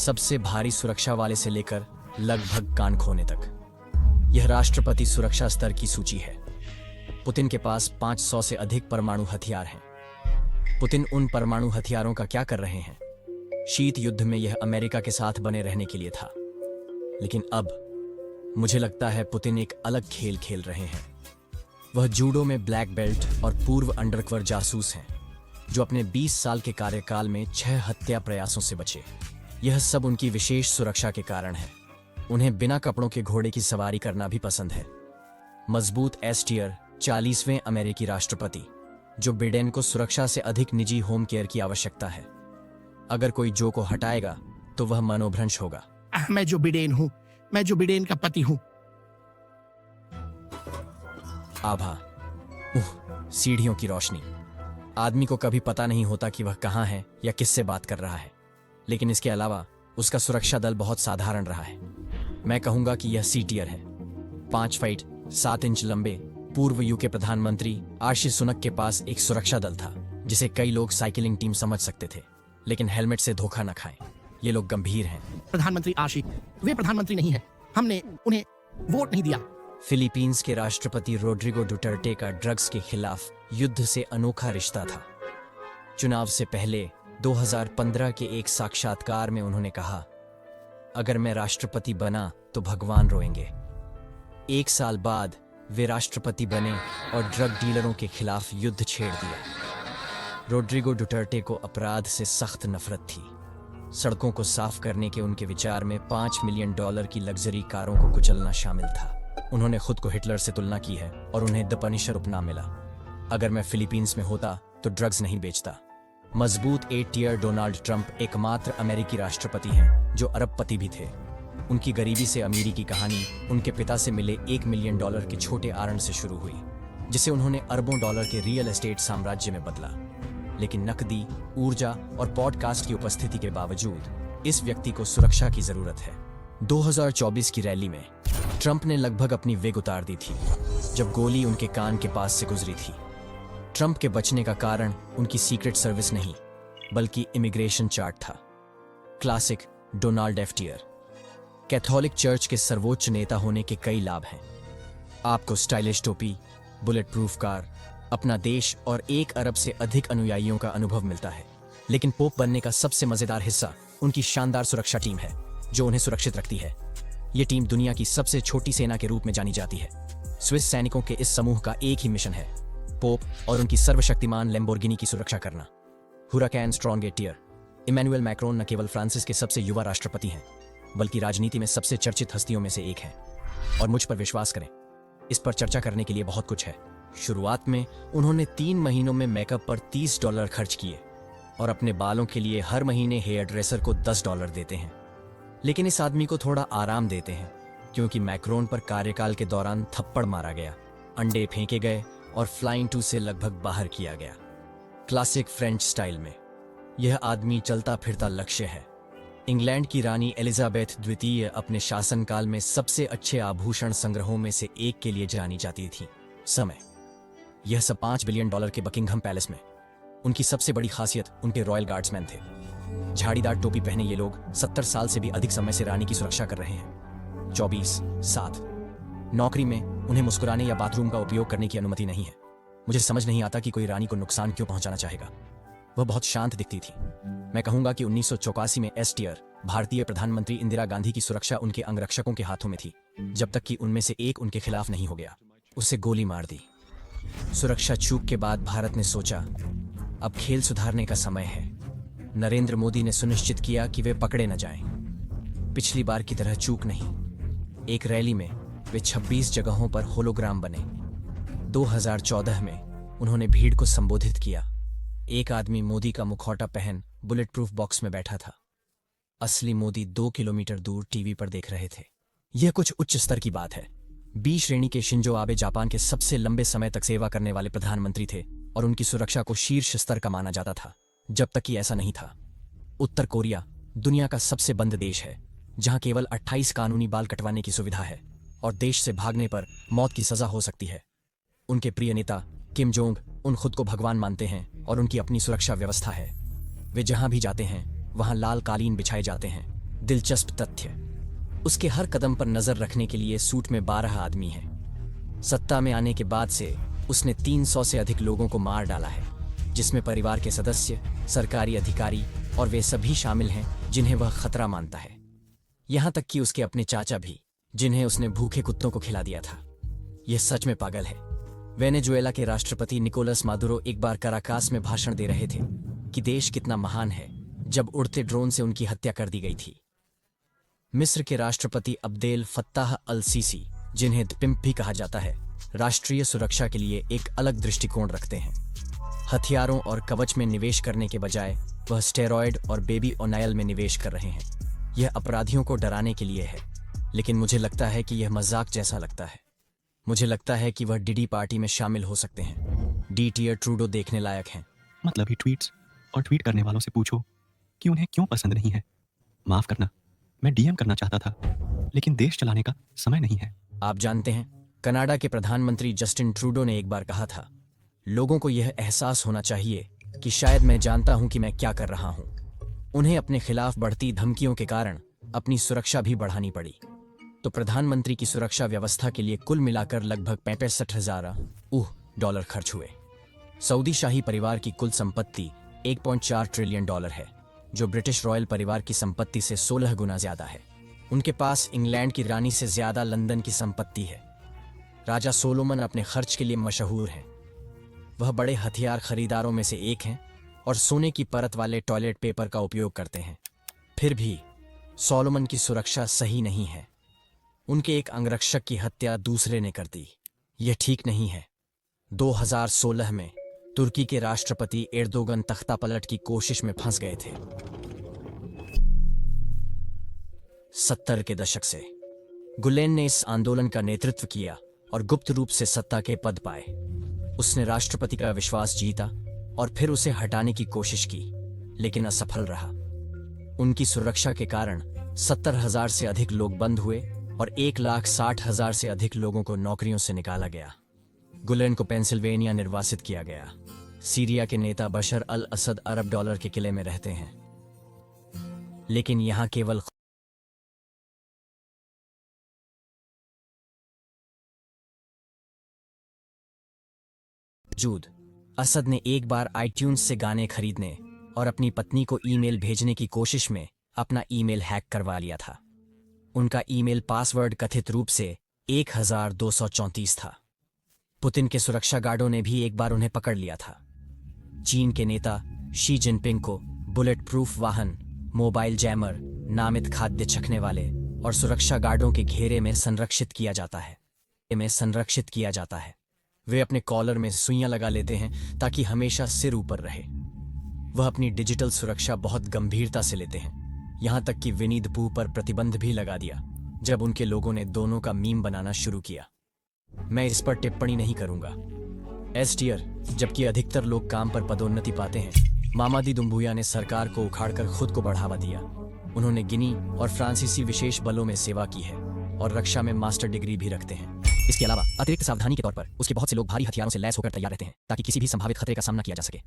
सबसे भारी सुरक्षा वाले से लेकर लगभग कान खोने तक। यह राष्ट्रपति सुरक्षा स्तर की सूची है। पुतिन के पास 500 से अधिक परमाणु हथियार हैं। पुतिन उन परमाणु हथियारों का क्या कर रहे हैं? शीत युद्ध में यह अमेरिका के साथ बने रहने के लिए था, लेकिन अब मुझे लगता है पुतिन एक अलग खेल खेल रहे हैं। वह जूडो में ब्लैक बेल्ट और पूर्व अंडरकवर जासूस हैं, जो अपने 20 साल के कार्यकाल में 6 हत्या प्रयासों से बचे। यह सब उनकी विशेष सुरक्षा के कारण है। उन्हें बिना कपड़ों के घोड़े की सवारी करना भी पसंद है। मजबूत एस टियर 40वें अमेरिकी राष्ट्रपति, जो बिडेन को सुरक्षा से अधिक निजी होम केयर की आवश्यकता है। अगर कोई जो को हटाएगा तो वह मनोभ्रंश होगा। मैं जो बिडेन हूँ, मैं जो बिडेन का पति हूँ। आभा, सीढ़ियों की रोशनी। आदमी को कभी पता नहीं होता कि वह कहाँ है या किससे बात कर रहा है, लेकिन इसके अलावा उसका सुरक्षा दल बहुत साधारण रहा है। मैं कहूंगा कि यह सी टियर है। 5 फीट 7 इंच लंबे पूर्व यूके प्रधानमंत्री आशी सुनक के पास एक सुरक्षा दल था, जिसे कई लोग साइकिलिंग टीम समझ सकते थे, लेकिन हेलमेट से धोखा न खाएं। ये लोग गंभीर हैं। प्रधानमंत्री आशी, वे प्रधानमंत्री नहीं है। हमने उन्हें वोट नहीं दिया। फिलीपींस के राष्ट्रपति रोड्रिगो डुटर्टे का ड्रग्स के खिलाफ युद्ध से अनोखा रिश्ता था। चुनाव से पहले 2015 के एक साक्षात्कार में उन्होंने कहा, अगर मैं राष्ट्रपति बना तो भगवान रोएंगे। 1 साल बाद वे राष्ट्रपति बने और ड्रग डीलरों के खिलाफ युद्ध छेड़ दिया। रोड्रिगो डुटर्टे को अपराध से सख्त नफरत थी। सड़कों को साफ करने के उनके विचार में $5 मिलियन की लग्जरी कारों को कुचलना शामिल था। उन्होंने खुद को हिटलर से तुलना की है और उन्हें द पनिशर उपनाम मिला। अगर मैं फिलीपींस में होता तो ड्रग्स नहीं बेचता। मजबूत 8 टियर डोनाल्ड ट्रंप एकमात्र अमेरिकी राष्ट्रपति हैं जो अरबपति भी थे। उनकी गरीबी से अमीरी की कहानी उनके पिता से मिले $1 मिलियन के छोटे आरण से शुरू हुई, जिसे उन्होंने अरबों डॉलर के रियल एस्टेट साम्राज्य में बदला। लेकिन नकदी, ऊर्जा और पॉडकास्ट की उपस्थिति के बावजूद इस व्यक्ति को सुरक्षा की जरूरत है। 2024 की रैली में ट्रंप ने लगभग अपनी विग उतार दी थी जब गोली उनके कान के पास से गुजरी थी। ट्रंप के बचने का कारण उनकी सीक्रेट सर्विस नहीं, बल्कि इमिग्रेशन चार्ट था। Classic Donald F tier. Catholic church के सर्वोच्च नेता होने के कई लाभ हैं। आपको स्टाइलिश टोपी, बुलेट प्रूफ कार, अपना देश और 1 अरब से अधिक अनुयायियों का अनुभव मिलता है। लेकिन पोप बनने का सबसे मजेदार हिस्सा उनकी शानदार सुरक्षा टीम है, जो उन्हें सुरक्षित रखती है। ये टीम दुनिया की सबसे छोटी सेना के रूप में जानी जाती है। स्विस सैनिकों के इस समूह का एक ही मिशन है, पोप और उनकी सर्वशक्तिमान लैम्बोर्गिनी की सुरक्षा करना। Huracan strong 8 tier. Emmanuel Macron न केवल फ्रांसिस के सबसे युवा राष्ट्रपति हैं, बल्कि राजनीति में सबसे चर्चित हस्तियों में से एक हैं। और मुझ पर विश्वास करें, इस पर चर्चा करने के लिए बहुत कुछ है। शुरुआत में उन्होंने 3 महीनों में मेकअप पर $30 खर्च किए और अपने बालों के लिए हर महीने हेयर ड्रेसर को $10 देते हैं। लेकिन इस आदमी को थोड़ा आराम देते हैं, क्योंकि मैक्रोन पर कार्यकाल के दौरान थप्पड़ मारा गया, अंडे फेंके गए और फ्लाइंग टू से लगभग बाहर किया गया। क्लासिक फ्रेंच स्टाइल में यह आदमी चलता फिरता लक्ष्य है। इंग्लैंड की रानी एलिजाबेथ द्वितीय अपने शासनकाल में सबसे अच्छे आभूषण संग्रहों में से एक के लिए जानी जाती थी। समय यह सब $5 बिलियन के बकिंघम पैलेस में। उनकी सबसे बड़ी खासियत उनके रॉयल गार्ड्समैन थे। झाड़ीदार टोपी पहने ये लोग 70 साल से भी अधिक समय से रानी की सुरक्षा कर रहे हैं। 24/7 नौकरी में उन्हें मुस्कुराने या बाथरूम का उपयोग करने की अनुमति नहीं है। मुझे समझ नहीं आता कि कोई रानी को नुकसान क्यों पहुंचाना चाहेगा। वह बहुत शांत दिखती थी। मैं कहूंगा कि 1984 में एस टियर भारतीय प्रधानमंत्री इंदिरा गांधी की सुरक्षा उनके अंगरक्षकों के हाथों में थी, जब तक कि उनमें से एक उनके खिलाफ नहीं हो गया। उसे गोली मार दी। सुरक्षा चूक के बाद भारत ने सोचा, अब खेल सुधारने का समय है। नरेंद्र मोदी ने सुनिश्चित किया कि वे पकड़े न जाएं। पिछली बार की तरह चूक नहीं। एक रैली में वे 26 जगहों पर होलोग्राम बने। 2014 में उन्होंने भीड़ को संबोधित किया। एक आदमी मोदी का मुखौटा पहन बुलेट प्रूफ बॉक्स में बैठा था। असली मोदी 2 किलोमीटर दूर टीवी पर देख रहे थे। यह कुछ उच्च स्तर की बात है। बी श्रेणी के शिंजो आबे जापान के सबसे लंबे समय तक सेवा करने वाले प्रधानमंत्री थे और उनकी सुरक्षा को शीर्ष स्तर का माना जाता था, जब तक कि ऐसा नहीं था। उत्तर कोरिया दुनिया का सबसे बंद देश है, जहां केवल 28 कानूनी बाल कटवाने की सुविधा है और देश से भागने पर मौत की सजा हो सकती है। उनके प्रिय नेता किम जोंग उन खुद को भगवान मानते हैं और उनकी अपनी सुरक्षा व्यवस्था है। वे जहां भी जाते हैं वहां लाल कालीन बिछाए जाते हैं दिलचस्प तथ्य, उसके हर कदम पर नजर रखने के लिए सूट में 12 आदमी हैं। सत्ता में आने के बाद से उसने 300 से अधिक लोगों को मार डाला है, जिसमें परिवार के सदस्य, सरकारी अधिकारी और वे सभी शामिल हैं जिन्हें वह खतरा मानता है। यहां तक कि उसके अपने चाचा भी, जिन्हें उसने भूखे कुत्तों को खिला दिया था। यह सच में पागल है। वेनेजुएला के राष्ट्रपति निकोलस मादुरो एक बार कराकास में भाषण दे रहे थे कि देश कितना महान है, जब उड़ते ड्रोन से उनकी हत्या कर दी गई थी। मिस्र के राष्ट्रपति अब्देल फत्ताह अल सीसी, जिन्हें द पिम्प भी कहा जाता है, राष्ट्रीय सुरक्षा के लिए एक अलग दृष्टिकोण रखते हैं। हथियारों और कवच में निवेश करने के बजाय वह स्टेरॉयड और बेबी ऑनाइल में निवेश कर रहे हैं। यह अपराधियों को डराने के लिए है, लेकिन मुझे लगता है कि यह मजाक जैसा लगता है। मुझे लगता है कि वह डीडी पार्टी में शामिल हो सकते हैं। डी टियर ट्रूडो देखने लायक हैं। मतलब ही ट्वीट्स और ट्वीट करने वालों से पूछो कि उन्हें क्यों पसंद नहीं है। माफ करना, मैं डीएम करना चाहता था, लेकिन देश चलाने का समय नहीं है। आप जानते हैं, कनाडा के प्रधानमंत्री जस्टिन ट्रूडो ने एक बार कहा था, लोगों को यह एहसास होना चाहिए कि शायद मैं जानता हूं कि मैं क्या कर रहा हूं। उन्हें अपने खिलाफ बढ़ती धमकियों के कारण अपनी सुरक्षा भी बढ़ानी पड़ी। तो प्रधानमंत्री की सुरक्षा व्यवस्था के लिए कुल मिलाकर लगभग 65,000 डॉलर खर्च हुए। सऊदी शाही परिवार की कुल संपत्ति $1.4 ट्रिलियन है, जो ब्रिटिश रॉयल परिवार की संपत्ति से 16 गुना ज्यादा है। उनके पास इंग्लैंड की रानी से ज्यादा लंदन की संपत्ति है। राजा सोलोमन अपने खर्च के लिए मशहूर हैं। वह बड़े हथियार खरीदारों में से एक हैं और सोने की परत वाले टॉयलेट पेपर का उपयोग करते हैं। फिर भी सोलोमन की सुरक्षा सही नहीं है। उनके एक अंगरक्षक की हत्या दूसरे ने कर दी। यह ठीक नहीं है। 2016 में तुर्की के राष्ट्रपति एर्दोगन तख्ता पलट की कोशिश में फंस गए थे। 70 के दशक से गुलेन ने इस आंदोलन का नेतृत्व किया और गुप्त रूप से सत्ता के पद पाए। उसने राष्ट्रपति का विश्वास जीता और फिर उसे हटाने की कोशिश की, लेकिन असफल रहा। उनकी सुरक्षा के कारण 70,000 से अधिक लोग बंद हुए और 1,60,000 से अधिक लोगों को नौकरियों से निकाला गया। गुलेन को पेंसिल्वेनिया निर्वासित किया गया। सीरिया के नेता बशर अल असद अरब डॉलर के किले में रहते हैं, लेकिन यहां केवल जूद असद ने एक बार आईट्यून्स से गाने खरीदने और अपनी पत्नी को ईमेल भेजने की कोशिश में अपना ईमेल हैक करवा लिया था। उनका ईमेल पासवर्ड कथित रूप से 1234 था। पुतिन के सुरक्षा गार्डों ने भी एक बार उन्हें पकड़ लिया था। चीन के नेता शी जिनपिंग को बुलेट प्रूफ वाहन, मोबाइल जैमर, नामित खाद्य चखने वाले और सुरक्षा गार्डों के घेरे में संरक्षित किया जाता है। वे अपने कॉलर में सुइयां लगा लेते हैं ताकि हमेशा सिर ऊपर रहे। वह अपनी डिजिटल सुरक्षा बहुत गंभीरता से लेते हैं, यहां तक कि विनी द पूह पर प्रतिबंध भी लगा दिया जब उनके लोगों ने दोनों का मीम बनाना शुरू किया। मैं इस पर टिप्पणी नहीं करूंगा। एस टियर, जबकि अधिकतर लोग काम पर पदोन्नति पाते हैं, मामादी दुम्बुया ने सरकार को उखाड़कर खुद को बढ़ावा दिया। उन्होंने गिनी और फ्रांसीसी विशेष बलों में सेवा की है और रक्षा में मास्टर डिग्री भी रखते हैं। इसके अलावा अतिरिक्त सावधानी के तौर पर उसके बहुत से लोग भारी हथियारों से लैस होकर तैयार रहते हैं ताकि किसी भी संभावित खतरे का सामना किया जा सके।